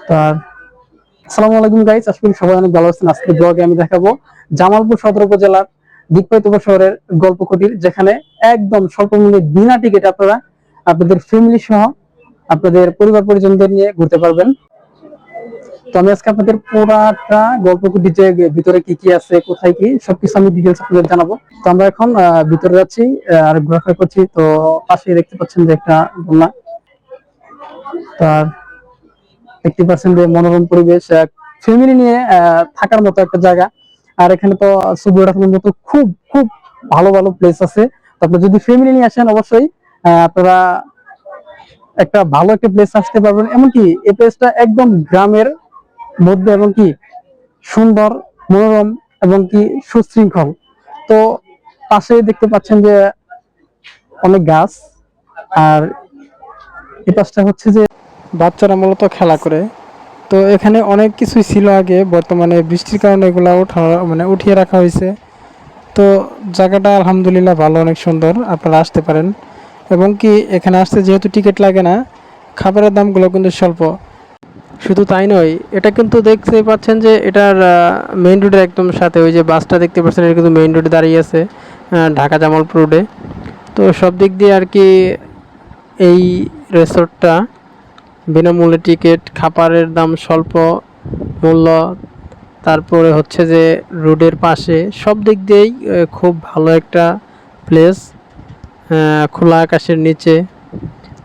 তার আসসালামু আলাইকুম গাইস, আশা করি সবাই অনেক ভালো আছেন। আজকে ব্লগে আমি দেখাবো জামালপুর সদর উপজেলার দিকপাইতপুর শহরের গল্প কুটির, যেখানে একদম স্বল্প মূল্যে বিনা টিকিটে আপনারা আপনাদের ফ্যামিলি সহ আপনাদের পরিবার পরিজনদের নিয়ে ঘুরতে পারবেন। তো আমি আজকে আপনাদের পুরাটা গল্প কুটির যে ভিতরে কি কি আছে, কোথায় কি, সবকিছু আমি ডিটেলস আপনাদের জানাবো। তো আমরা এখন ভিতরে যাচ্ছি আর ঘোরাফেরা করছি। তো পাশে দেখতে পাচ্ছেন যে একটা বন্যা, তার দেখতে পাচ্ছেন যে মনোরম পরিবেশ, ফ্যামিলি নিয়ে থাকার মতো একটা জায়গা। আর এখানে তো ছবি ওঠানোর মতো খুব খুব ভালো ভালো প্লেস আছে। তারপর যদি ফ্যামিলি নিয়ে আসেন, অবশ্যই আপনারা একটা ভালো একটা প্লেস আসতে পারবেন। এমনকি এই প্লেসটা একদম গ্রামের মধ্যে, এবং কি সুন্দর, মনোরম, এবং কি সুশৃঙ্খল। তো পাশে দেখতে পাচ্ছেন যে অনেক গাছ। আর এই পাশটা হচ্ছে যে বাচ্চারা মূলত খেলা করে। তো এখানে অনেক কিছুই ছিল আগে, বর্তমানে বৃষ্টির কারণে এগুলো উঠিয়ে রাখা হয়েছে। তো জায়গাটা আলহামদুলিল্লাহ ভালো, অনেক সুন্দর, আপনারা আসতে পারেন। এবং কি এখানে আসতে যেহেতু টিকিট লাগে না, খাবারের দামগুলো কিন্তু স্বল্প। শুধু তাই নয়, এটা কিন্তু দেখতে পাচ্ছেন যে এটার মেইন রোডের একদম সাথে ওই যে বাসটা দেখতে পাচ্ছেন, এটা কিন্তু মেইন রোডে দাঁড়িয়ে আছে, ঢাকা জামালপুর রোডে। তো সব দিক দিয়ে আর কি এই রিসোর্টটা বিনামূল্যে টিকিট, খাবারের দাম স্বল্প মূল্য, তারপরে হচ্ছে যে রোডের পাশে, সব দিক দিয়েই খুব ভালো একটা প্লেস, খোলা আকাশের নিচে।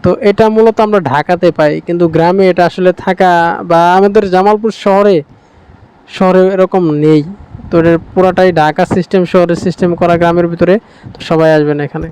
তো এটা মূলত আমরা ঢাকাতে পাই, কিন্তু গ্রামে এটা আসলে থাকা, বা আমাদের জামালপুর শহরে শহরে এরকম নেই। তো এটার পুরাটাই ঢাকা সিস্টেম, শহরের সিস্টেম করা গ্রামের ভিতরে। তো সবাই আসবেন এখানে।